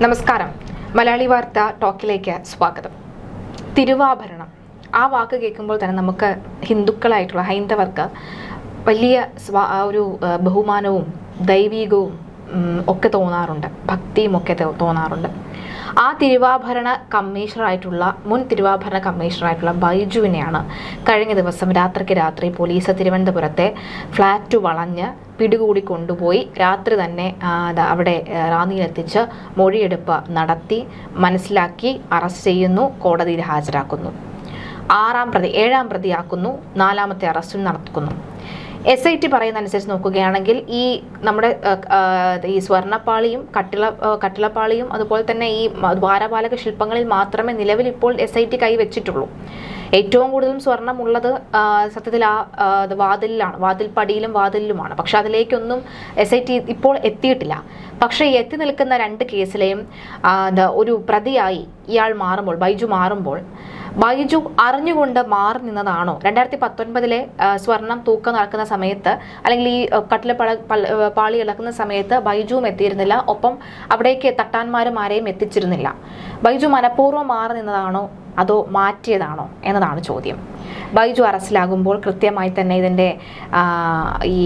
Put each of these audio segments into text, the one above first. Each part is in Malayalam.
നമസ്കാരം. മലയാളി വാർത്ത ടോക്കിലേക്ക് സ്വാഗതം. തിരുവാഭരണം, ആ വാക്ക് കേൾക്കുമ്പോൾ തന്നെ നമുക്ക് ഹിന്ദുക്കളായിട്ടുള്ള ഹൈന്ദവർക്ക് വലിയ ഒരു ബഹുമാനവും ദൈവികവും ഒക്കെ തോന്നാറുണ്ട്, ഭക്തിയും ഒക്കെ തോന്നാറുണ്ട്. ആ തിരുവാഭരണ കമ്മീഷണറായിട്ടുള്ള മുൻ തിരുവാഭരണ കമ്മീഷണറായിട്ടുള്ള ബൈജുവിനെയാണ് കഴിഞ്ഞ ദിവസം രാത്രി പോലീസ് തിരുവനന്തപുരത്തെ ഫ്ലാറ്റ് വളഞ്ഞ് പിടികൂടി കൊണ്ടുപോയി രാത്രി തന്നെ അവിടെ റാന്നിയിലെത്തിച്ച് മൊഴിയെടുപ്പ് നടത്തി മനസ്സിലാക്കി അറസ്റ്റ് ചെയ്യുന്നു, കോടതിയിൽ ഹാജരാക്കുന്നു. 7ാം പ്രതിയാക്കുന്നു, 4ാമത്തെ അറസ്റ്റും നടത്തുന്നു. SIT പറയുന്ന അനുസരിച്ച് നോക്കുകയാണെങ്കിൽ ഈ നമ്മുടെ ഈ സ്വർണ്ണപ്പാളിയും കട്ടിളപ്പാളിയും അതുപോലെ തന്നെ ഈ ദ്വാരപാലക ശില്പങ്ങളിൽ മാത്രമേ നിലവിൽ ഇപ്പോൾ SIT കൈവച്ചിട്ടുള്ളൂ. ഏറ്റവും കൂടുതലും സ്വർണ്ണമുള്ളത് സത്യത്തിൽ ആ വാതിൽപ്പടിയിലും വാതിലിലുമാണ്. പക്ഷെ അതിലേക്കൊന്നും SIT ഇപ്പോൾ എത്തിയിട്ടില്ല. പക്ഷേ എത്തി നിൽക്കുന്ന 2 കേസിലെയും ഒരു പ്രതിയായി ഇയാൾ മാറുമ്പോൾ, ബൈജു അറിഞ്ഞുകൊണ്ട് മാറി നിന്നതാണോ? 2019 സ്വർണം തൂക്കം നടക്കുന്ന സമയത്ത് അല്ലെങ്കിൽ ഈ പാളി ഇളക്കുന്ന സമയത്ത് ബൈജുവും എത്തിയിരുന്നില്ല, ഒപ്പം അവിടേക്ക് തട്ടാന്മാരും ആരെയും എത്തിച്ചിരുന്നില്ല. ബൈജു മനഃപൂർവ്വം മാറി നിന്നതാണോ അതോ മാറ്റിയതാണോ എന്നതാണ് ചോദ്യം. ബൈജു അറസ്റ്റിലാകുമ്പോൾ കൃത്യമായി തന്നെ ഇതിൻ്റെ ഈ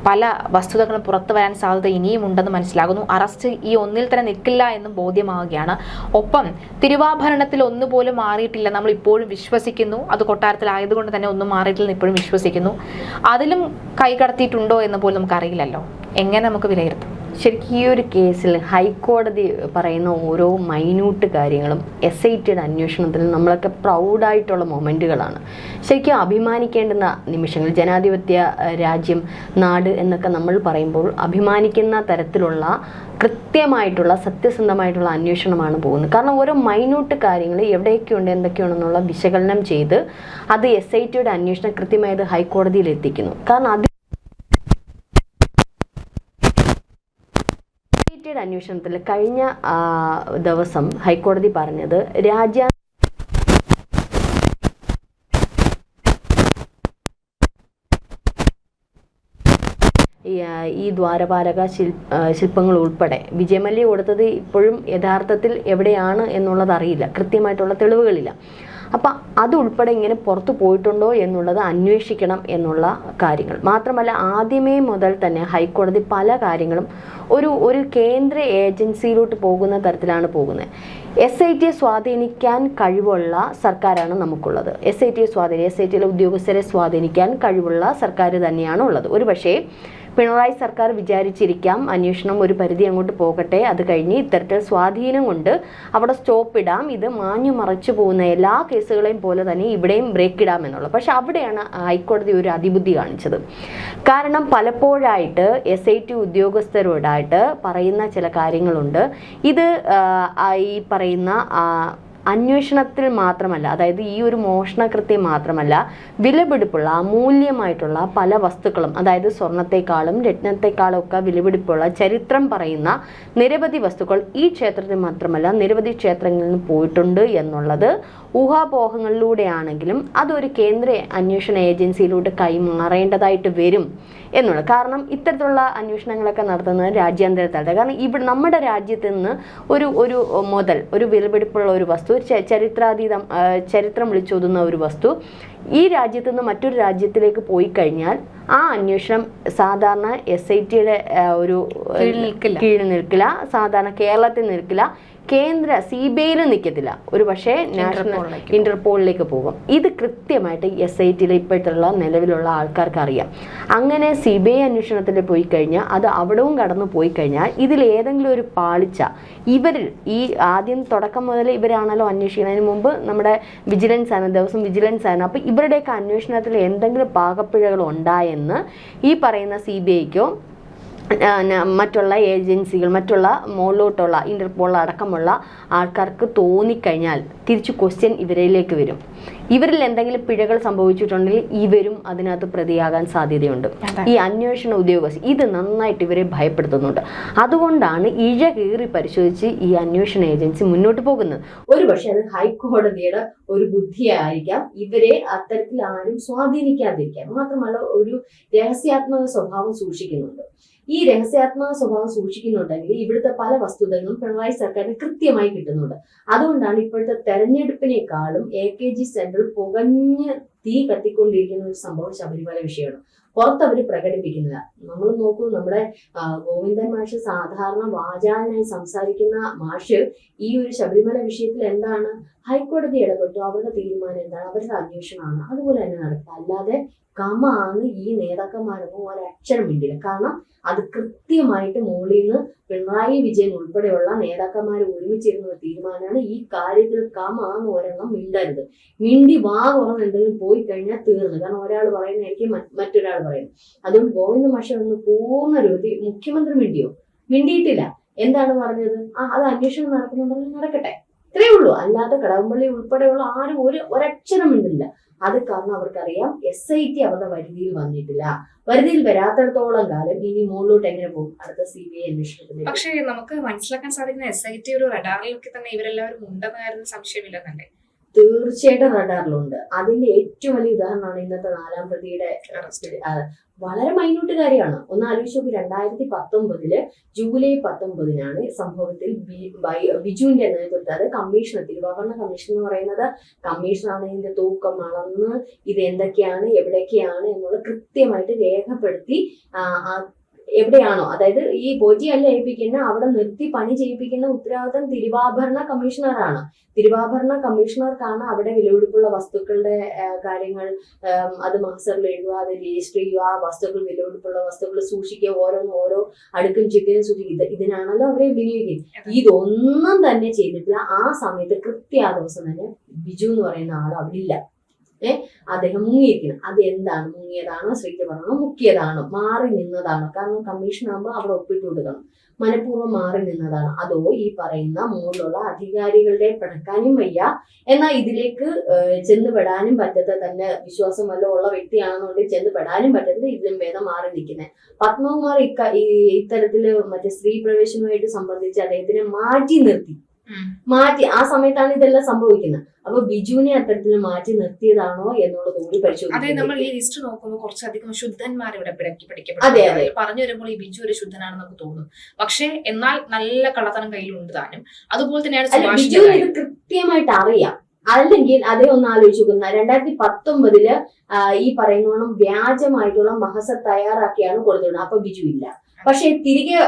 പല വസ്തുതകളും പുറത്തു വരാൻ സാധ്യത ഇനിയും ഉണ്ടെന്ന് മനസ്സിലാകുന്നു. അറസ്റ്റ് ഈ ഒന്നിൽ തന്നെ നിൽക്കില്ല എന്നും ബോധ്യമാവുകയാണ്. ഒപ്പം തിരുവാഭരണത്തിൽ ഒന്നുപോലും മാറിയിട്ടില്ല നമ്മൾ ഇപ്പോഴും വിശ്വസിക്കുന്നു. അത് കൊട്ടാരത്തിലായതുകൊണ്ട് തന്നെ ഒന്നും മാറിയിട്ടില്ലെന്ന് ഇപ്പോഴും വിശ്വസിക്കുന്നു. അതിലും കൈകടത്തിയിട്ടുണ്ടോ എന്ന് പോലും നമുക്കറിയില്ലല്ലോ. എങ്ങനെ നമുക്ക് വിലയിരുത്താം? ശരിക്കും ഈ ഒരു കേസിൽ ഹൈക്കോടതി പറയുന്ന ഓരോ മൈന്യൂട്ട് കാര്യങ്ങളും SITയുടെ അന്വേഷണത്തിൽ നമ്മളൊക്കെ പ്രൗഡായിട്ടുള്ള മൊമെൻറ്റുകളാണ്. ശരിക്കും അഭിമാനിക്കേണ്ടുന്ന നിമിഷങ്ങൾ. ജനാധിപത്യ രാജ്യം, നാട് എന്നൊക്കെ നമ്മൾ പറയുമ്പോൾ അഭിമാനിക്കുന്ന തരത്തിലുള്ള കൃത്യമായിട്ടുള്ള സത്യസന്ധമായിട്ടുള്ള അന്വേഷണമാണ് പോകുന്നത്. കാരണം ഓരോ മൈന്യൂട്ട് കാര്യങ്ങൾ എവിടെയൊക്കെയുണ്ട് എന്തൊക്കെയാണെന്നുള്ള വിശകലനം ചെയ്ത് അത് SITയുടെ അന്വേഷണം കൃത്യമായത് ഹൈക്കോടതിയിൽ എത്തിക്കുന്നു. കാരണം അന്വേഷണത്തിൽ കഴിഞ്ഞ ദിവസം ഹൈക്കോടതി പറഞ്ഞത് ഈ ദ്വാരപാലക ശില്പങ്ങൾ ഉൾപ്പെടെ വിജയമല്യ കൊടുത്തത് ഇപ്പോഴും യഥാർത്ഥത്തിൽ എവിടെയാണ് എന്നുള്ളത് അറിയില്ല, കൃത്യമായിട്ടുള്ള തെളിവുകളില്ല. അപ്പം അതുൾപ്പെടെ ഇങ്ങനെ പുറത്തു പോയിട്ടുണ്ടോ എന്നുള്ളത് അന്വേഷിക്കണം എന്നുള്ള കാര്യങ്ങൾ മാത്രമല്ല, ആദ്യമേ മുതൽ തന്നെ ഹൈക്കോടതി പല കാര്യങ്ങളും ഒരു കേന്ദ്ര ഏജൻസിയിലോട്ട് പോകുന്ന തരത്തിലാണ് പോകുന്നത്. SITയെ സ്വാധീനിക്കാൻ കഴിവുള്ള സർക്കാരാണ് നമുക്കുള്ളത്. SITയിലെ ഉദ്യോഗസ്ഥരെ സ്വാധീനിക്കാൻ കഴിവുള്ള സർക്കാർ തന്നെയാണ് ഉള്ളത്. ഒരു പക്ഷേ പിണറായി സർക്കാർ വിചാരിച്ചിരിക്കാം അന്വേഷണം ഒരു പരിധി അങ്ങോട്ട് പോകട്ടെ, അത് കഴിഞ്ഞ് ഇത്തരത്തിൽ സ്വാധീനം കൊണ്ട് അവിടെ സ്റ്റോപ്പ് ഇടാം, ഇത് മാഞ്ഞു മറച്ചു പോകുന്ന എല്ലാ കേസുകളെയും പോലെ തന്നെ ഇവിടെയും ബ്രേക്ക് ഇടാമെന്നുള്ളത്. പക്ഷെ അവിടെയാണ് ഹൈക്കോടതി ഒരു അതിബുദ്ധി കാണിച്ചത്. കാരണം പലപ്പോഴായിട്ട് SIT ഉദ്യോഗസ്ഥരോടായിട്ട് പറയുന്ന ചില കാര്യങ്ങളുണ്ട്. ഇത് ഈ പറയുന്ന അന്വേഷണത്തിൽ മാത്രമല്ല, അതായത് ഈ ഒരു മോഷണകൃത്യം മാത്രമല്ല, വിലപിടിപ്പുള്ള അമൂല്യമായിട്ടുള്ള പല വസ്തുക്കളും, അതായത് സ്വർണത്തെക്കാളും രത്നത്തെക്കാളും ഒക്കെ വിലപിടിപ്പുള്ള ചരിത്രം പറയുന്ന നിരവധി വസ്തുക്കൾ ഈ ക്ഷേത്രത്തിൽ മാത്രമല്ല നിരവധി ക്ഷേത്രങ്ങളിൽ പോയിട്ടുണ്ട് എന്നുള്ളത് ഊഹാപോഹങ്ങളിലൂടെയാണെങ്കിലും അതൊരു കേന്ദ്ര അന്വേഷണ ഏജൻസിയിലൂടെ കൈമാറേണ്ടതായിട്ട് വരും എന്നുള്ളത്. കാരണം ഇത്തരത്തിലുള്ള അന്വേഷണങ്ങളൊക്കെ നടത്തുന്നത് രാജ്യാന്തര തലത്തിൽ. കാരണം ഇവിടെ നമ്മുടെ രാജ്യത്ത് നിന്ന് ഒരു വിലപിടിപ്പുള്ള ഒരു വസ്തു, ചരിത്രം വിളിച്ചോതുന്ന ഒരു വസ്തു ഈ രാജ്യത്ത് നിന്ന് മറ്റൊരു രാജ്യത്തിലേക്ക് പോയി കഴിഞ്ഞാൽ ആ അന്വേഷണം സാധാരണ SITയുടെ കീഴിൽ നിൽക്കില്ല, സാധാരണ കേരളത്തിൽ നിൽക്കില്ല, കേന്ദ്ര CBIയിൽ നിൽക്കത്തില്ല, ഒരു പക്ഷേ നാഷണൽ ഇന്റർപോളിലേക്ക് പോകും. ഇത് കൃത്യമായിട്ട് SITയിലെ ഇപ്പോഴത്തുള്ള നിലവിലുള്ള ആൾക്കാർക്ക് അറിയാം. അങ്ങനെ CBI അന്വേഷണത്തിൽ പോയി കഴിഞ്ഞാൽ അത് അവിടവും കടന്നു പോയി കഴിഞ്ഞാൽ ഇതിൽ ഏതെങ്കിലും ഒരു പാളിച്ച ഇവരിൽ ഈ ആദ്യം തുടക്കം മുതൽ ഇവരാണല്ലോ അന്വേഷിക്കുന്നതിന് മുമ്പ് നമ്മുടെ വിജിലൻസ് ആണ്, ദിവസം വിജിലൻസ് ആണ്. അപ്പം ഇവരുടെയൊക്കെ അന്വേഷണത്തിൽ എന്തെങ്കിലും പാകപ്പിഴകൾ ഉണ്ടായെന്ന് ഈ പറയുന്ന CBIക്കോ മറ്റുള്ള ഏജൻസികൾ, മറ്റുള്ള മുകളിലോട്ടുള്ള ഇന്റർപോൾ അടക്കമുള്ള ആൾക്കാർക്ക് തോന്നിക്കഴിഞ്ഞാൽ തിരിച്ചു ക്വസ്റ്റ്യൻ ഇവരിലേക്ക് വരും. ഇവരിൽ എന്തെങ്കിലും പിഴകൾ സംഭവിച്ചിട്ടുണ്ടെങ്കിൽ ഇവരും അതിനകത്ത് പ്രതിയാകാൻ സാധ്യതയുണ്ട്. ഈ അന്വേഷണ ഉദ്യോഗസ്ഥർ ഇത് നന്നായിട്ട് ഇവരെ ഭയപ്പെടുത്തുന്നുണ്ട്. അതുകൊണ്ടാണ് ഇഴ കീറി പരിശോധിച്ച് ഈ അന്വേഷണ ഏജൻസി മുന്നോട്ട് പോകുന്നത്. ഒരു പക്ഷേ അത് ഹൈക്കോടതിയുടെ ഒരു ബുദ്ധിയായിരിക്കാം ഇവരെ അത്തരത്തിൽ ആരും സ്വാധീനിക്കാതിരിക്കാൻ. മാത്രമല്ല ഒരു രഹസ്യാത്മക സ്വഭാവം സൂക്ഷിക്കുന്നുണ്ട്. ഈ രഹസ്യാത്മക സ്വഭാവം സൂക്ഷിക്കുന്നുണ്ടെങ്കിൽ ഇവിടുത്തെ പല വസ്തുതകളും പിണറായി സർക്കാരിന് കൃത്യമായി കിട്ടുന്നുണ്ട്. അതുകൊണ്ടാണ് ഇപ്പോഴത്തെ തെരഞ്ഞെടുപ്പിനേക്കാളും AKG സെന്ററിൽ പുകഞ്ഞ് തീ കത്തിക്കൊണ്ടിരിക്കുന്ന ഒരു സംഭവം ശബരിമല വിഷയമാണ്. പുറത്ത് അവർ പ്രകടിപ്പിക്കുന്നില്ല. നമ്മൾ നോക്കൂ, നമ്മുടെ ഗോവിന്ദൻ മാഷ് സാധാരണ വാചാലനായി സംസാരിക്കുന്ന മാഷ് ഈ ഒരു ശബരിമല വിഷയത്തിൽ എന്താണ്, ഹൈക്കോടതി ഇടപെട്ടു, അവരുടെ തീരുമാനം എന്താണ്, അവരുടെ അന്വേഷണമാണ്, അതുപോലെ തന്നെ നടക്കുക. അല്ലാതെ കമാണ് ഈ നേതാക്കന്മാരൊന്നും ഒരക്ഷരം മിണ്ടില്ല. കാരണം അത് കൃത്യമായിട്ട് മുകളിൽ നിന്ന് പിണറായി വിജയൻ ഉൾപ്പെടെയുള്ള നേതാക്കന്മാർ ഒരുമിച്ചിരുന്ന ഒരു തീരുമാനമാണ്. ഈ കാര്യത്തിൽ കമാന്ന് ഒരെണ്ണം മിണ്ടരുത്. മിണ്ടി വാ തുറന്നുണ്ടെങ്കിൽ പോയി കഴിഞ്ഞാൽ തീർന്നു. കാരണം ഒരാൾ പറയുന്നതായിരിക്കും മറ്റൊരാൾ പറയുന്നത്. അതുകൊണ്ട് ഗോവിന്ദ മാഷ ഒന്ന് പൂർണ്ണ രൂപത്തിൽ മുഖ്യമന്ത്രി മിണ്ടിയിട്ടില്ല. എന്താണ് പറഞ്ഞത്? അത് അന്വേഷണം നടക്കുന്നുണ്ടെങ്കിൽ നടക്കട്ടെ, ഇത്രയേ ഉള്ളൂ. അല്ലാതെ കടകംപള്ളി ഉൾപ്പെടെയുള്ള ആരും ഒരക്ഷരം മിണ്ടില്ല. അത് കാരണം അവർക്കറിയാം SIT അവരുടെ പരിധിയിൽ വന്നിട്ടില്ല. പരിധിയിൽ വരാത്തിടത്തോളം കാലം ഇനി മുകളിലോട്ട് എങ്ങനെ പോകും? അടുത്ത CBI അന്വേഷണത്തിൽ. പക്ഷേ നമുക്ക് മനസ്സിലാക്കാൻ സാധിക്കുന്ന SIT ഒരു റഡാറിലൊക്കെ തന്നെ ഇവരെല്ലാവരും ഉണ്ടെന്ന കാര്യത്തിൽ സംശയമില്ലെന്നല്ലേ? തീർച്ചയായിട്ടും റഡാറിലുണ്ട്. അതിന്റെ ഏറ്റവും വലിയ ഉദാഹരണമാണ് ഇന്നത്തെ 4ാം പ്രതിയുടെ വളരെ മൈന്യൂട്ട് കാര്യമാണ്. ഒന്ന് ആലോചിച്ച് നോക്കി. 2019 ജൂലൈ 19 സംഭവത്തിൽ ബിജുവിന്റെ നേതൃത്വത്തിൽ, അത് കമ്മീഷണർ, തിരുവാഭരണ കമ്മീഷൻ എന്ന് പറയുന്നത് കമ്മീഷനാണ് ഇതിന്റെ തൂക്കം അളന്ന് ഇത് എന്തൊക്കെയാണ് എവിടേക്കാണ് എന്നുള്ളത് കൃത്യമായിട്ട് രേഖപ്പെടുത്തി എവിടെയാണോ, അതായത് ഈ ബോജിയല്ല ഏൽപ്പിക്കുന്ന, അവിടെ നിർത്തി പണി ചെയ്യിപ്പിക്കുന്ന ഉത്തരവാദിത്തം തിരുവാഭരണ കമ്മീഷണറാണ്. തിരുവാഭരണ കമ്മീഷണർക്കാണ് അവിടെ വിലപിടിപ്പുള്ള വസ്തുക്കളുടെ കാര്യങ്ങൾ അത് മഹസറിൽ എഴുതുക, അത് രജിസ്റ്റർ ചെയ്യുക, ആ വസ്തുക്കൾ വിലപിടിപ്പുള്ള വസ്തുക്കൾ സൂക്ഷിക്കുക, ഓരോ അടുക്കും ചിക്കനും സൂക്ഷിക്കുക. ഇതിനാണല്ലോ അവരെ വിനിയോഗിക്കുന്നത്. ഇതൊന്നും തന്നെ ചെയ്തിട്ടില്ല. ആ സമയത്ത് ആ ദിവസം തന്നെ ബിജു എന്ന് പറയുന്ന ആൾ അവിടെ ഇല്ല. അദ്ദേഹം മുങ്ങിയിരിക്കണം. അത് എന്താണ്? മുങ്ങിയതാണോ, ശ്രീക്ക് പറഞ്ഞോ, മുക്കിയതാണോ, മാറി നിന്നതാണോ? കാരണം കമ്മീഷൻ ആകുമ്പോൾ അവിടെ ഒപ്പിട്ട് കൊടുക്കണം. മനഃപൂർവ്വം മാറി നിന്നതാണ്. അതോ ഈ പറയുന്ന മുകളിലുള്ള അധികാരികളുടെ പിണക്കാനും വയ്യ, എന്നാൽ ഇതിലേക്ക് ചെന്നുപെടാനും പറ്റാത്ത, തന്നെ വിശ്വാസം വല്ലതും ഉള്ള വ്യക്തിയാണെന്നുണ്ടെങ്കിൽ ചെന്നുപെടാനും പറ്റാത്തത് ഇതിലും ഭേദം മാറി നിൽക്കുന്നത്. പത്മകുമാർ ഇത്തരത്തില് മറ്റേ സ്ത്രീ പ്രവേശനവുമായിട്ട് സംബന്ധിച്ച് അദ്ദേഹത്തിനെ മാറ്റി ആ സമയത്താണ് ഇതെല്ലാം സംഭവിക്കുന്നത്. അപ്പൊ ബിജുവിനെ അത്തരത്തിൽ മാറ്റി നിർത്തിയതാണോ എന്നുള്ളത് കൂടി പരിശോധിക്കും. നമ്മൾ ഈ ലിസ്റ്റ് നോക്കുമ്പോൾ കുറച്ചധികം ശുദ്ധന്മാർ ഇവിടെ അതെ അതെ പറഞ്ഞു വരുമ്പോൾ ഈ ബിജു ഒരു ശുദ്ധനാണെന്ന് നമുക്ക് തോന്നും. പക്ഷെ എന്നാൽ നല്ല കള്ളത്തനം കയ്യിലുണ്ട് താനും. അതുപോലെ തന്നെയാണ് ബിജു ഇത് കൃത്യമായിട്ട് അറിയാം. അല്ലെങ്കിൽ അതേ ഒന്ന് ആലോചിച്ച് നോക്കുന്ന 2019 ഈ പറയുന്നോണം വ്യാജമായിട്ടുള്ള മഹസർ തയ്യാറാക്കിയാണ് കൊടുത്തിരുന്നത്. അപ്പൊ ബിജു ഇല്ല. പക്ഷെ തിരികെ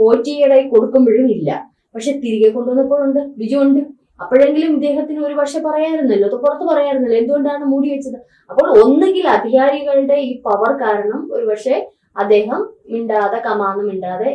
പോറ്റിയുടെ കൊടുക്കുമ്പോഴും ഇല്ല. പക്ഷെ തിരികെ കൊണ്ടുവന്നപ്പോഴുണ്ട്, ബിജു ഉണ്ട്. അപ്പോഴെങ്കിലും ഇദ്ദേഹത്തിന് ഒരു പക്ഷെ പറയായിരുന്നല്ലോ, അത് പുറത്ത് പറയായിരുന്നല്ലോ, എന്തുകൊണ്ടാണ് മൂടി വെച്ചത്? അപ്പോൾ ഒന്നുകിൽ അധികാരികളുടെ ഈ പവർ കാരണം ഒരു പക്ഷെ അദ്ദേഹം മിണ്ടാതെ, കമാന്ന് മിണ്ടാതെ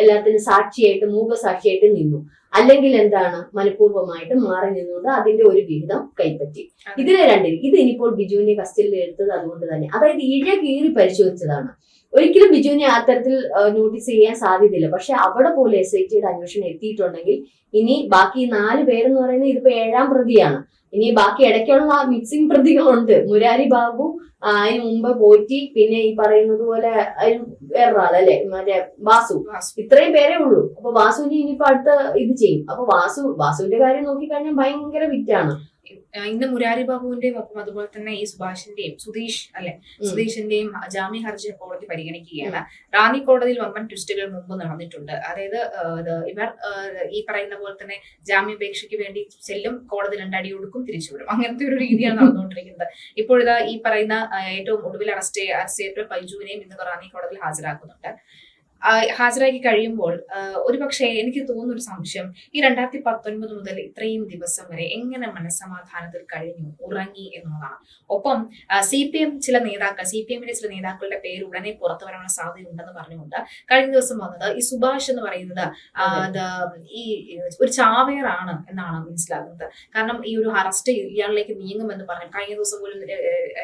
എല്ലാത്തിനും സാക്ഷിയായിട്ട്, മൂകസാക്ഷിയായിട്ട് നിന്നു. അല്ലെങ്കിൽ എന്താണ്, മനഃപൂർവ്വമായിട്ട് മാറി നിന്നുകൊണ്ട് അതിന്റെ ഒരു വിഹിതം കൈപ്പറ്റി. ഇതിനെ ഇത് ഇനിയിപ്പോൾ ബിജുവിനെ കസ്റ്റഡിയിൽ എടുത്തത് അതുകൊണ്ട് തന്നെ, അതായത് ഇഴ കീറി പരിശോധിച്ചതാണ്. ഒരിക്കലും ബിജുവിനെ അത്തരത്തിൽ നോട്ടീസ് ചെയ്യാൻ സാധ്യതയില്ല. പക്ഷെ അവിടെ പോലെ SITയുടെ അന്വേഷണം എത്തിയിട്ടുണ്ടെങ്കിൽ ഇനി ബാക്കി 4 പേരെന്ന് പറയുന്നത് ഇതിപ്പോ 7ാം പ്രതിയാണ്. ഇനി ബാക്കി ഇടയ്ക്കുള്ള മിക്സിംഗ് പ്രതികളുണ്ട്. മുരാരി ബാബു, അതിന് മുമ്പ് പോറ്റി, പിന്നെ ഈ പറയുന്നത് പോലെ വേറൊരാളല്ലേ മറ്റേ വാസു. ഇത്രയും പേരേ ഉള്ളൂ. അപ്പൊ വാസുവിനെ ഇനിയിപ്പോ അടുത്ത ഇത് ചെയ്യും. അപ്പൊ വാസുവിന്റെ കാര്യം നോക്കിക്കഴിഞ്ഞാൽ ഭയങ്കര വിറ്റാണ്. ഇന്ന് മുരാരി ബാബുവിന്റെയും ഒപ്പം അതുപോലെ തന്നെ ഈ സുഭാഷിന്റെയും സുധീഷിന്റെയും ജാമ്യ ഹർജി കോടതി പരിഗണിക്കുകയാണ്. റാന്നി കോടതിയിൽ വമ്പൻ ട്വിസ്റ്റുകൾ മുമ്പ് നടന്നിട്ടുണ്ട്. അതായത് ഇവർ ഈ പറയുന്ന പോലെ തന്നെ ജാമ്യാപേക്ഷയ്ക്ക് വേണ്ടി ചെല്ലും, കോടതി 2 അടി കൊടുക്കും, തിരിച്ചുവിടും. അങ്ങനത്തെ ഒരു രീതിയാണ് നടന്നുകൊണ്ടിരിക്കുന്നത്. ഇപ്പോഴിതാ ഈ പറയുന്ന ഏറ്റവും ഒടുവിൽ അറസ്റ്റ് ചെയ്യപ്പെട്ട ബൈജുവിനെയും ഇന്ന് റാന്നി കോടതിയിൽ ഹാജരാക്കുന്നുണ്ട്. ഹാജരാക്കി കഴിയുമ്പോൾ ഒരു പക്ഷേ എനിക്ക് തോന്നുന്ന ഒരു സംശയം, ഈ 2019 മുതൽ ഇത്രയും ദിവസം വരെ എങ്ങനെ മനസ്സമാധാനത്തിൽ കഴിഞ്ഞു, ഉറങ്ങി എന്നുള്ളതാണ്. ഒപ്പം CPMന്റെ ചില നേതാക്കളുടെ പേര് ഉടനെ പുറത്തു വരാനുള്ള സാധ്യത ഉണ്ടെന്ന് പറഞ്ഞുകൊണ്ട് കഴിഞ്ഞ ദിവസം വന്നത് ഈ സുഭാഷ് എന്ന് പറയുന്നത് ഈ ഒരു ചാവേറാണ് എന്നാണ് മനസ്സിലാകുന്നത്. കാരണം ഈ ഒരു അറസ്റ്റ് ഇയാളിലേക്ക് നീങ്ങുമെന്ന് പറഞ്ഞു. കഴിഞ്ഞ ദിവസം പോലും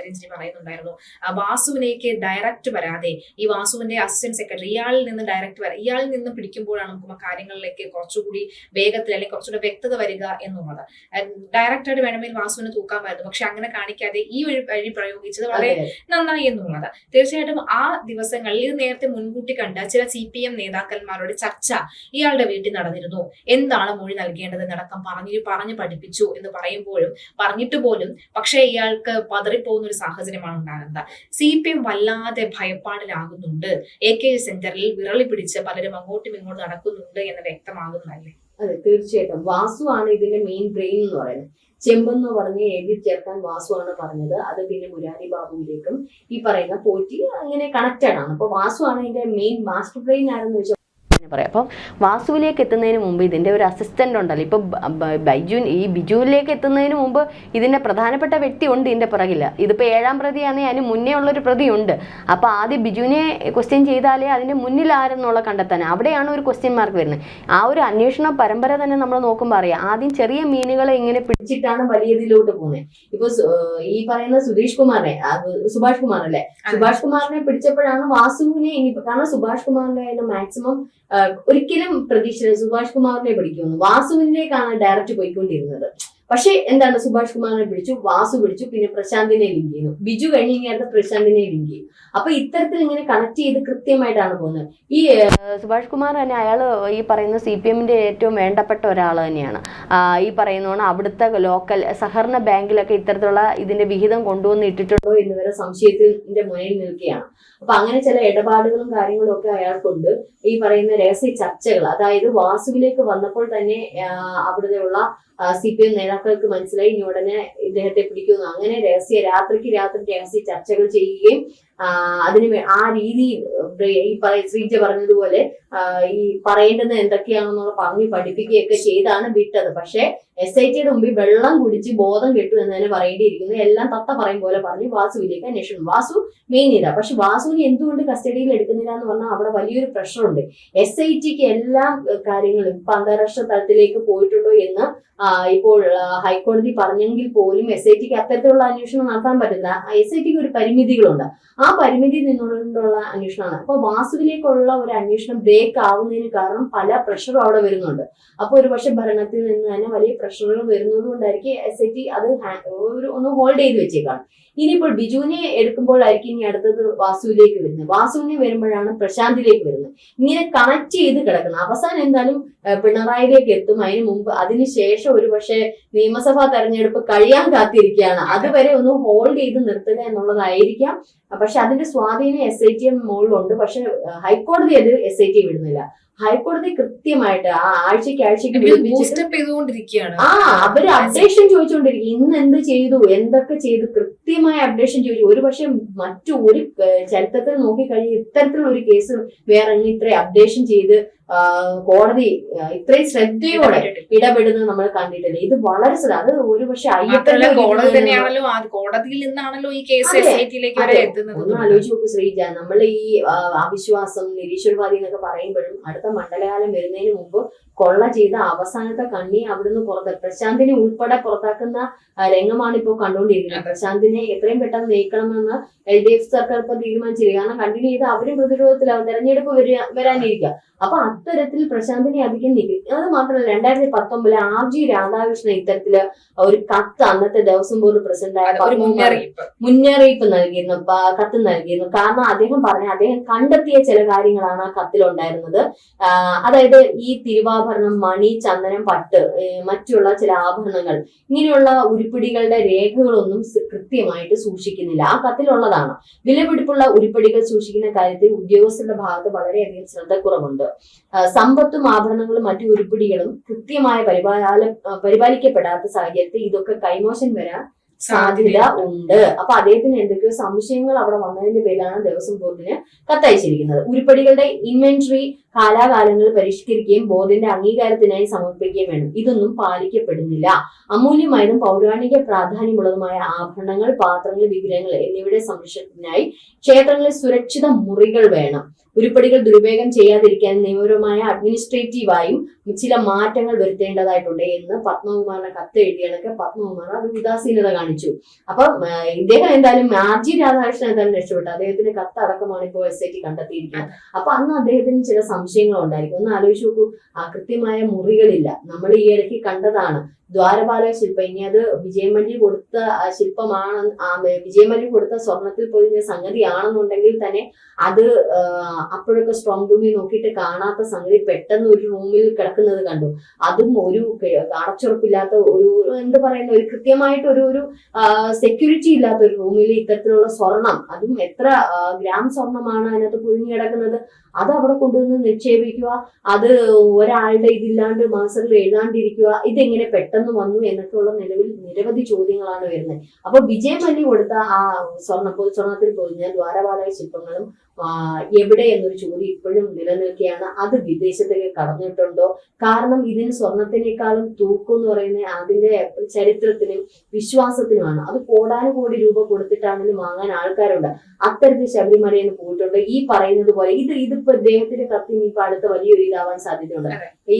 രഞ്ജിനി പറയുന്നുണ്ടായിരുന്നു, വാസുവിനേക്ക് ഡയറക്റ്റ് വരാതെ ഈ വാസുവിന്റെ അസിസ്റ്റന്റ് സെക്രട്ടറി ഇയാളിൽ നിന്ന് ഡയറക്റ്റ് വരാം, ഇയാളിൽ നിന്ന് പിടിക്കുമ്പോഴാണ് നമുക്ക് കാര്യങ്ങളിലേക്ക് കുറച്ചുകൂടി വേഗത്തിൽ അല്ലെങ്കിൽ കുറച്ചുകൂടി വ്യക്തത വരിക എന്നുള്ളത്. ഡയറക്റ്റ് ആയിട്ട് വേണമെങ്കിൽ വാസുവിനെ തൂക്കാമായിരുന്നു, പക്ഷെ അങ്ങനെ കാണിക്കാതെ ഈ ഒരു വഴി പ്രയോഗിച്ചത് വളരെ നന്നായി എന്നുള്ളത്. തീർച്ചയായിട്ടും ആ ദിവസങ്ങളിൽ ഇത് നേരത്തെ മുൻകൂട്ടി കണ്ട ചില CPM നേതാക്കന്മാരുടെ ചർച്ച ഇയാളുടെ വീട്ടിൽ നടന്നിരുന്നു. എന്താണ് മൊഴി നൽകേണ്ടതെന്നടക്കം പറഞ്ഞു പഠിപ്പിച്ചു എന്ന് പറയുമ്പോഴും പറഞ്ഞിട്ട് പോലും പക്ഷേ ഇയാൾക്ക് പതറിപ്പോകുന്ന ഒരു സാഹചര്യമാണ് ഉണ്ടാകുന്നത്. CPM വല്ലാതെ ഭയപ്പാടിലാകുന്നുണ്ട്. AK സെന്ററിൽ വിരളി പിടിച്ച് പലരും അങ്ങോട്ടും ഇങ്ങോട്ടും നടക്കുന്നുണ്ട് എന്ന് വ്യക്തമാകുന്നതല്ലേ? അതെ, തീർച്ചയായിട്ടും വാസു ആണ് ഇതിന്റെ മെയിൻ ബ്രെയിൻ എന്ന് പറയുന്നത്. ചെമ്പെന്ന് പറഞ്ഞ് എഴുതി ചേർക്കാൻ വാസു ആണ് പറഞ്ഞത്. അത് പിന്നെ മുരാരി ബാബുവിലേക്കും ഈ പറയുന്ന പോറ്റി അങ്ങനെ കണക്റ്റഡ് ആണ്. അപ്പൊ വാസു ആണ് ഇതിന്റെ മെയിൻ മാസ്റ്റർ ബ്രെയിൻ ആരെന്ന് വെച്ചാൽ പറയാം. അപ്പം വാസുവിലേക്ക് എത്തുന്നതിന് മുമ്പ് ഇതിന്റെ ഒരു അസിസ്റ്റന്റ് ഉണ്ടല്ലോ. ഇപ്പൊ ബിജുവിലേക്ക് എത്തുന്നതിന് മുമ്പ് ഇതിന്റെ പ്രധാനപ്പെട്ട വ്യക്തി ഉണ്ട് ഇതിന്റെ പുറകില്ല. ഇതിപ്പോ 7ാം പ്രതിയാണെങ്കിൽ അതിന് മുന്നേ ഉള്ളൊരു പ്രതി ഉണ്ട്. അപ്പൊ ആദ്യം ബിജുവിനെ ക്വസ്റ്റ്യൻ ചെയ്താലേ അതിന്റെ മുന്നിൽ ആരെന്നുള്ള കണ്ടെത്താൻ, അവിടെയാണ് ഒരു ക്വസ്റ്റ്യൻ മാർക്ക് വരുന്നത്. ആ ഒരു അന്വേഷണ പരമ്പര തന്നെ നമ്മൾ നോക്കുമ്പോൾ അറിയാം, ആദ്യം ചെറിയ മീനുകളെ ഇങ്ങനെ പിടിച്ചിട്ടാണ് വലിയതിലോട്ട് പോകുന്നത്. ഇപ്പൊ ഈ പറയുന്ന സുഭാഷ് കുമാർ അല്ലെ, സുഭാഷ് കുമാറിനെ പിടിച്ചപ്പോഴാണ് വാസുവിനെ കാരണം സുഭാഷ് കുമാറിന്റെ മാക്സിമം ഒരിക്കലും പ്രതീക്ഷിച്ചില്ല സുഭാഷ് കുമാറിനെ പിടിക്കുമെന്ന്. വാസുവിനേക്കാണ് ഡയറക്റ്റ് പോയിക്കൊണ്ടിരുന്നത്. പക്ഷെ എന്താണ്, സുഭാഷ് കുമാറിനെ പിടിച്ചു, വാസു പിടിച്ചു, പിന്നെ പ്രശാന്തിനെ ലിങ്ക് ചെയ്യുന്നു, ബിജു കഴിഞ്ഞ അടുത്ത പ്രശാന്തിനെ ലിങ്ക് ചെയ്യും. അപ്പൊ ഇത്തരത്തിൽ ഇങ്ങനെ കണക്ട് ചെയ്ത് കൃത്യമായിട്ടാണ് പോകുന്നത്. ഈ സുഭാഷ് കുമാർ തന്നെ അയാൾ ഈ പറയുന്ന CPMന്റെ ഏറ്റവും വേണ്ടപ്പെട്ട ഒരാൾ തന്നെയാണ്. ഈ പറയുന്നതാണ് അവിടുത്തെ ലോക്കൽ സഹകരണ ബാങ്കിലൊക്കെ ഇത്തരത്തിലുള്ള ഇതിന്റെ വിഹിതം കൊണ്ടുവന്ന് ഇട്ടിട്ടുണ്ടോ എന്ന് വരെ സംശയത്തിന്റെ മുന്നിൽ നിൽക്കുകയാണ്. അപ്പൊ അങ്ങനെ ചില ഇടപാടുകളും കാര്യങ്ങളും ഒക്കെ അയാൾക്കുണ്ട്. ഈ പറയുന്ന രഹസ്യ ചർച്ചകൾ, അതായത് വാസുവിലേക്ക് വന്നപ്പോൾ തന്നെ അവിടുത്തെയുള്ള CPM നേതാക്കൾക്ക് മനസ്സിലായി ഇനി ഉടനെ ഇദ്ദേഹത്തെ പിടിക്കുന്നു. അങ്ങനെ രാത്രിക്ക് രാത്രി രഹസ്യ ചർച്ചകൾ ചെയ്യുകയും അതിന് ആ രീതിയിൽ ഈ ശ്രീജ പറഞ്ഞതുപോലെ ഈ പറയേണ്ടത് എന്തൊക്കെയാണെന്നുള്ള പറഞ്ഞ് പഠിപ്പിക്കുകയൊക്കെ ചെയ്താണ് വിട്ടത്. പക്ഷെ SITയുടെ മുമ്പിൽ വെള്ളം കുടിച്ച് ബോധം കെട്ടു എന്ന് തന്നെ പറയേണ്ടിയിരിക്കുന്നു. എല്ലാം തത്ത പറയും പോലെ പറഞ്ഞ് വാസുവിലേക്ക് അന്വേഷണം. വാസു മെയിൻ ഇതാ. പക്ഷെ വാസുവിനെ എന്തുകൊണ്ട് കസ്റ്റഡിയിൽ എടുക്കുന്നില്ല എന്ന് പറഞ്ഞാൽ അവിടെ വലിയൊരു പ്രഷറുണ്ട്. SITക്ക് എല്ലാ കാര്യങ്ങളും ഇപ്പൊ അന്താരാഷ്ട്ര തലത്തിലേക്ക് പോയിട്ടുണ്ടോ എന്ന് ഇപ്പോൾ ഹൈക്കോടതി പറഞ്ഞെങ്കിൽ പോലും SITക്ക് അത്തരത്തിലുള്ള അന്വേഷണം നടത്താൻ പറ്റില്ല. SITക്ക് ഒരു പരിമിതികളുണ്ട്. ആ പരിമിതി നിന്നുകൊണ്ടുള്ള അന്വേഷണമാണ്. അപ്പൊ വാസുവിലേക്കുള്ള ഒരു അന്വേഷണം ബ്രേക്ക് ആവുന്നതിന് കാരണം പല പ്രഷറും അവിടെ വരുന്നുണ്ട്. അപ്പൊ ഒരു പക്ഷെ ഭരണത്തിൽ നിന്ന് തന്നെ വലിയ പ്രഷറുകൾ വരുന്നത് കൊണ്ടായിരിക്കും SIT അത് ഒന്ന് ഹോൾഡ് ചെയ്ത് വെച്ചേക്കാണ്. ഇനിയിപ്പോൾ ബിജുവിനെ എടുക്കുമ്പോഴായിരിക്കും ഇനി അടുത്തത് വാസുവിലേക്ക് വരുന്നത്. വാസുവിനെ വരുമ്പോഴാണ് പ്രശാന്തിലേക്ക് വരുന്നത്. ഇങ്ങനെ കണക്ട് ചെയ്ത് കിടക്കുന്നത്. അവസാനം എന്തായാലും പിണറായിലേക്ക് എത്തും. അതിന് മുമ്പ് അതിനുശേഷം ഒരു പക്ഷെ നിയമസഭാ തെരഞ്ഞെടുപ്പ് കഴിയാൻ കാത്തിരിക്കുകയാണ്. അതുവരെ ഒന്ന് ഹോൾഡ് ചെയ്ത് നിർത്തുക എന്നുള്ളതായിരിക്കാം. പക്ഷെ അതിന്റെ സ്വാധീനം SIT മുകളിലുണ്ട്. പക്ഷെ ഹൈക്കോടതി അത് SIT വിടുന്നില്ല. ഹൈക്കോടതി കൃത്യമായിട്ട് ആ ആഴ്ചക്ക് അവര് അപ്ഡേഷൻ ചോദിച്ചുകൊണ്ടിരിക്കും. ഇന്ന് എന്ത് ചെയ്തു, എന്തൊക്കെ ചെയ്തു, കൃത്യമായ അപ്ഡേഷൻ ചോദിച്ചു. ഒരു പക്ഷെ മറ്റു ഒരു ചരിത്രത്തിൽ നോക്കിക്കഴിഞ്ഞാൽ ഇത്തരത്തിലുള്ള ഒരു കേസ് വേറെ ഇത്രയും അപ്ഡേഷൻ ചെയ്ത് കോടതി ഇത്രയും ശ്രദ്ധയോടെ ഇടപെടുന്നത് നമ്മൾ കണ്ടിട്ടില്ല. ഇത് വളരെ അത് ഒരു പക്ഷെ കോടതിയിൽ നിന്നാണല്ലോ ഈ കേസ് ഒന്ന് ആലോചിച്ച് നോക്ക് ശ്രീജ. നമ്മൾ ഈ അവിശ്വാസം, നിരീശ്വരവാദി എന്നൊക്കെ പറയുമ്പോഴും അടുത്ത മണ്ഡലകാലം വരുന്നതിന് മുമ്പ് കൊള്ള ചെയ്ത അവസാനത്തെ കണ്ണി അവിടുന്ന് പ്രശാന്തിനെ ഉൾപ്പെടെ പുറത്താക്കുന്ന രംഗമാണ് ഇപ്പോൾ കണ്ടുകൊണ്ടിരിക്കുന്നത്. പ്രശാന്തിനെ എത്രയും പെട്ടെന്ന് നീക്കണമെന്ന് LDF സർക്കാർ ഇപ്പൊ തീരുമാനിച്ചിരിക്കുക. കാരണം കണ്ടിന്യൂ ചെയ്ത് അവരും പ്രതിരോധത്തിലാവും, തെരഞ്ഞെടുപ്പ് വരാനിരിക്കുക. അപ്പൊ അത്തരത്തിൽ പ്രശാന്തിനെ അധികം നീക്കും. അത് മാത്രമല്ല 2019 RG രാധാകൃഷ്ണൻ ഇത്തരത്തില് ഒരു കത്ത് അന്നത്തെ ദേവസ്വം ബോർഡ് പ്രസിഡന്റായ മുന്നറിയിപ്പ് നൽകിയിരുന്നു, കത്ത് നൽകിയിരുന്നു. കാരണം അദ്ദേഹം കണ്ടെത്തിയ ചില കാര്യങ്ങളാണ് ആ കത്തിലുണ്ടായിരുന്നത്. അതായത് ഈ തിരുവാഭരണം, മണി, ചന്ദനം, പട്ട്, മറ്റുള്ള ചില ആഭരണങ്ങൾ, ഇങ്ങനെയുള്ള ഉരുപ്പിടികളുടെ രേഖകളൊന്നും കൃത്യമായിട്ട് സൂക്ഷിക്കുന്നില്ല. ആ കത്തിലുള്ളതാണ്. വിലപിടിപ്പുള്ള ഉരുപ്പിടികൾ സൂക്ഷിക്കുന്ന കാര്യത്തിൽ ഉദ്യോഗസ്ഥരുടെ ഭാഗത്ത് വളരെയധികം ശ്രദ്ധക്കുറവുണ്ട്. സമ്പത്തും ആഭരണങ്ങളും മറ്റു ഉരുപ്പിടികളും കൃത്യമായ പരിപാലിക്കപ്പെടാത്ത സാഹചര്യത്തിൽ ഇതൊക്കെ കൈമോശം വരാൻ സാധ്യത ഉണ്ട്. അപ്പൊ അദ്ദേഹത്തിന് എന്തൊക്കെയോ സംശയങ്ങൾ അവിടെ വന്നതിന്റെ പേരിലാണ് ദേവസ്വം ബോർഡിന് കത്തയച്ചിരിക്കുന്നത്. ഉരുപ്പടികളുടെ ഇൻവെന്ററി കാലാകാലങ്ങളിൽ പരിഷ്കരിക്കുകയും ബോർഡിന്റെ അംഗീകാരത്തിനായി സമർപ്പിക്കുകയും വേണം. ഇതൊന്നും പാലിക്കപ്പെടുന്നില്ല. അമൂല്യമായതും പൗരാണിക പ്രാധാന്യമുള്ളതുമായ ആഭരണങ്ങൾ, പാത്രങ്ങൾ, വിഗ്രഹങ്ങൾ എന്നിവയുടെ സംരക്ഷണത്തിനായി ക്ഷേത്രങ്ങളിൽ സുരക്ഷിത മുറികൾ വേണം. ഉരുപ്പടികൾ ദുരുപയോഗം ചെയ്യാതിരിക്കാൻ നിയമപരമായ അഡ്മിനിസ്ട്രേറ്റീവായും ചില മാറ്റങ്ങൾ വരുത്തേണ്ടതായിട്ടുണ്ട് എന്ന് പത്മകുമാറിന്റെ കത്ത് എഴുതിയതൊക്കെ പത്മകുമാർ അത് ഉദാസീനത കാണിച്ചു. അപ്പം ഇദ്ദേഹം എന്തായാലും RG രാധാകൃഷ്ണൻ എന്തായാലും രക്ഷപ്പെട്ടു. അദ്ദേഹത്തിന്റെ കത്ത് അടക്കമാണ് ഇപ്പോൾ SIT കണ്ടെത്തിയിരിക്കുന്നത്. അപ്പൊ അന്ന് അദ്ദേഹത്തിന് ചില സംശയങ്ങൾ ഉണ്ടായിരിക്കും. ഒന്ന് ആലോചിച്ച് നോക്കൂ, കൃത്യമായ മുറികളില്ല. നമ്മൾ ഈ ഇടയ്ക്ക് കണ്ടതാണ് ദ്വാരപാലക ശില്പം. ഇനി അത് വിജയമല്ലി കൊടുത്ത ശില്പമാണ്, വിജയമല്ലി കൊടുത്ത സ്വർണത്തിൽ പൊതിഞ്ഞ സംഗതിയാണെന്നുണ്ടെങ്കിൽ തന്നെ അത് അപ്പോഴൊക്കെ സ്ട്രോങ് റൂമിൽ നോക്കിയിട്ട് കാണാത്ത സംഗതി പെട്ടെന്ന് ഒരു റൂമിൽ കിടക്കുന്നത് കണ്ടു. അതും ഒരു അടച്ചുറപ്പില്ലാത്ത ഒരു എന്ത് പറയുന്ന ഒരു കൃത്യമായിട്ട് ഒരു സെക്യൂരിറ്റി ഇല്ലാത്ത ഒരു റൂമിൽ ഇത്തരത്തിലുള്ള സ്വർണം, അതും എത്ര ഗ്രാം സ്വർണമാണ് അതിനകത്ത് പൊതിഞ്ഞു കിടക്കുന്നത്, അത് അവിടെ കൊണ്ടുവന്ന് നിക്ഷേപിക്കുക, അത് ഒരാളുടെ ഇതില്ലാണ്ട് മാസങ്ങൾ എഴുതാണ്ടിരിക്കുക, ഇതെങ്ങനെ പെട്ടെന്ന് വന്നു എന്നൊക്കെയുള്ള നിലവിൽ നിരവധി ചോദ്യങ്ങളാണ് വരുന്നത്. അപ്പൊ വിജയമല്ലി കൊടുത്ത ആ സ്വർണത്തിൽ പൊതിഞ്ഞ ദ്വാരപാലക ശില്പങ്ങളും എവിടെ എന്നൊരു ചോദ്യം ഇപ്പോഴും നിലനിൽക്കുകയാണ്. അത് വിദേശത്തേക്ക് കടന്നിട്ടുണ്ടോ? കാരണം ഇതിന് സ്വർണത്തിനേക്കാളും തൂക്കം എന്ന് പറയുന്നത് അതിന്റെ ചരിത്രത്തിനും വിശ്വാസത്തിനുമാണ്. അത് കോടാനുകോടി രൂപ കൊടുത്തിട്ടാണെങ്കിലും വാങ്ങാൻ ആൾക്കാരുണ്ട്. അത്തരത്തിൽ ശബരിമലയിൽ നിന്ന് പോയിട്ടുണ്ട്. ഈ പറയുന്നത് പോലെ ഇതിപ്പോ അദ്ദേഹത്തിന്റെ കത്തിന് ഇപ്പൊ അടുത്ത വലിയൊരു ഇതാവാൻ സാധ്യതയുണ്ട്. ഈ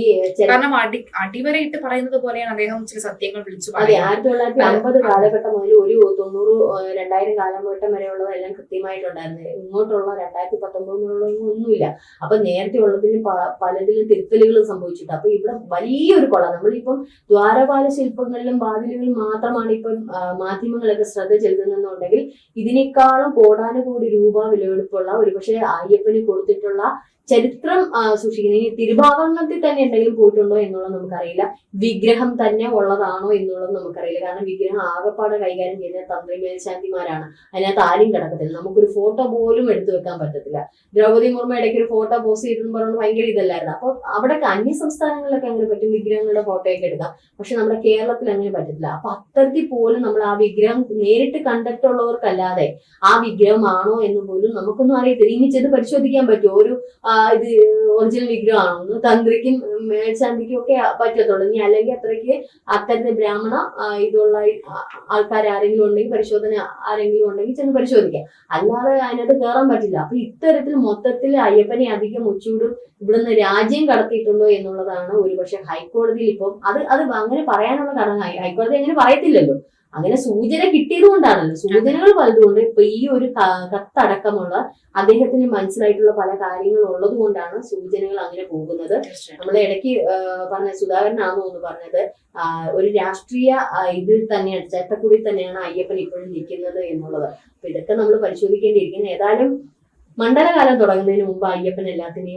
അടിവരയിട്ട് പറയുന്നത് പോലെയാണ് അദ്ദേഹം ചില സത്യങ്ങൾ വിളിച്ചു. അതെ, 1950 കാലഘട്ടം മുതൽ ഒരു 90-2000 കാലഘട്ടം വരെയുള്ളതെല്ലാം കൃത്യമായിട്ടുണ്ടായിരുന്നു. ഇങ്ങോട്ടുള്ള 2019 ഒന്നുമില്ല. അപ്പൊ നേരത്തെ ഉള്ളതിന് പലതിലും തിരുത്തലുകൾ സംഭവിച്ചിട്ട് അപ്പൊ ഇവിടെ വലിയൊരു കൊള. നമ്മളിപ്പം ദ്വാരപാല ശില്പങ്ങളിലും വാതിലുകളിലും മാത്രമാണ് ഇപ്പം മാധ്യമങ്ങളൊക്കെ ശ്രദ്ധ ചെലുത്തുന്നുണ്ടെങ്കിൽ ഇതിനേക്കാളും കോടാനുകോടി രൂപ വിലയെടുപ്പുള്ള ഒരുപക്ഷെ അയ്യപ്പന് കൊടുത്തിട്ടുള്ള ചരിത്രം സൂക്ഷിക്കുന്നത്. ഇനി തിരുഭാവനത്തിൽ തന്നെ എന്തെങ്കിലും പോയിട്ടുണ്ടോ എന്നുള്ളത് നമുക്കറിയില്ല. വിഗ്രഹം തന്നെ ഉള്ളതാണോ എന്നുള്ളത് നമുക്കറിയില്ല. കാരണം വിഗ്രഹം ആകപ്പാടെ കൈകാര്യം ചെയ്യുന്ന തന്ത്രി മേൽശാന്തിമാരാണ്. അതിനകത്ത് ആരും കിടക്കത്തില്ല. നമുക്കൊരു ഫോട്ടോ പോലും എടുത്തു വെക്കാൻ പറ്റത്തില്ല. ദ്രൗപദി മുർമു ഇടയ്ക്ക് ഒരു ഫോട്ടോ പോസ്റ്റ് ചെയ്തെന്ന് പറഞ്ഞുകൊണ്ട് ഭയങ്കര ഇതല്ലായിരുന്നു. അപ്പൊ അവിടെ അന്യ സംസ്ഥാനങ്ങളിലൊക്കെ അങ്ങനെ പറ്റും, വിഗ്രഹങ്ങളുടെ ഫോട്ടോയൊക്കെ എടുക്കാം. പക്ഷെ നമ്മുടെ കേരളത്തിൽ അങ്ങനെ പറ്റത്തില്ല. അപ്പൊ അത്തരത്തിൽ പോലും നമ്മൾ ആ വിഗ്രഹം നേരിട്ട് കണ്ടിട്ടുള്ളവർക്കല്ലാതെ ആ വിഗ്രഹമാണോ എന്ന് പോലും നമുക്കൊന്നും അറിയത്തില്ല. ഇനി ചെന്ന് പരിശോധിക്കാൻ പറ്റുമോ ഒരു ഇത് ഒറിജിനൽ വിഗ്രഹമാണോ? തന്ത്രിക്കും മേൽശാന്തിക്കും ഒക്കെ പറ്റത്തുള്ളൂ. ഇനി അല്ലെങ്കിൽ അത്രയ്ക്ക് അത്തരത്തിൽ ബ്രാഹ്മണ ഇതുള്ള ആൾക്കാർ ആരെങ്കിലും ഉണ്ടെങ്കിൽ, പരിശോധന ആരെങ്കിലും ഉണ്ടെങ്കിൽ ചെന്ന് പരിശോധിക്കാം. അല്ലാതെ അതിനകത്ത് കയറാൻ പറ്റില്ല. അപ്പൊ ഇത്തരത്തിൽ മൊത്തത്തിൽ അയ്യപ്പനെ അധികം ഉച്ചൂടും ഇവിടുന്ന് രാജ്യം കടത്തിയിട്ടുണ്ടോ എന്നുള്ളതാണ് ഒരുപക്ഷെ ഹൈക്കോടതിയിൽ ഇപ്പം അത് അങ്ങനെ പറയാനുള്ള കാരണം ഹൈക്കോടതി അങ്ങനെ പറയത്തില്ലല്ലോ. അങ്ങനെ സൂചന കിട്ടിയത് കൊണ്ടാണല്ലോ. സൂചനകൾ പലതുകൊണ്ട് ഇപ്പൊ ഈ ഒരു കത്തടക്കമുള്ള അദ്ദേഹത്തിന് മനസ്സിലായിട്ടുള്ള പല കാര്യങ്ങളും ഉള്ളത് കൊണ്ടാണ് സൂചനകൾ അങ്ങനെ പോകുന്നത്. നമ്മളെ ഇടയ്ക്ക് പറഞ്ഞ സുധാകരനാണോ എന്ന് പറഞ്ഞത് ഒരു രാഷ്ട്രീയ ഇതിൽ തന്നെയാണ്, ചട്ടക്കൂടിൽ തന്നെയാണ് അയ്യപ്പൻ ഇപ്പോഴും നിൽക്കുന്നത് എന്നുള്ളത്. അപ്പൊ ഇതൊക്കെ നമ്മൾ പരിശോധിക്കേണ്ടിയിരിക്കുന്നത്. ഏതായാലും മണ്ഡലകാലം തുടങ്ങുന്നതിന് മുമ്പ് അയ്യപ്പൻ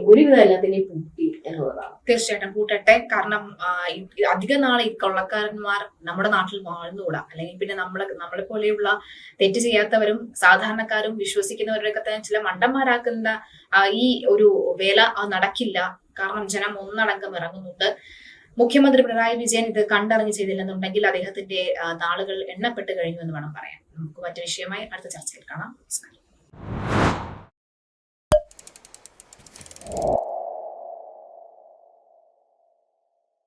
ഒരുവിധം എല്ലാത്തിനെയും പൂട്ടി എന്നുള്ളതാണ്. തീർച്ചയായിട്ടും പൂട്ടട്ടെ. കാരണം അധിക നാൾ ഈ കൊള്ളക്കാരന്മാർ നമ്മുടെ നാട്ടിൽ വാഴ്ന്നുകൂടാ. അല്ലെങ്കിൽ പിന്നെ നമ്മളെ പോലെയുള്ള തെറ്റ് ചെയ്യാത്തവരും സാധാരണക്കാരും വിശ്വസിക്കുന്നവരൊക്കെ തന്നെ ചില മണ്ടന്മാരാക്കുന്ന ഈ ഒരു വേല നടക്കില്ല. കാരണം ജനം ഒന്നടങ്കം ഇറങ്ങുന്നുണ്ട്. മുഖ്യമന്ത്രി പിണറായി വിജയൻ ഇത് കണ്ടറിഞ്ഞ് ചെയ്തില്ലെന്നുണ്ടെങ്കിൽ അദ്ദേഹത്തിന്റെ നാളുകൾ എണ്ണപ്പെട്ട് കഴിഞ്ഞു എന്ന് വേണം പറയാൻ. നമുക്ക് മറ്റു വിഷയമായി അടുത്ത ചർച്ചയിൽ കാണാം. നമസ്കാരം.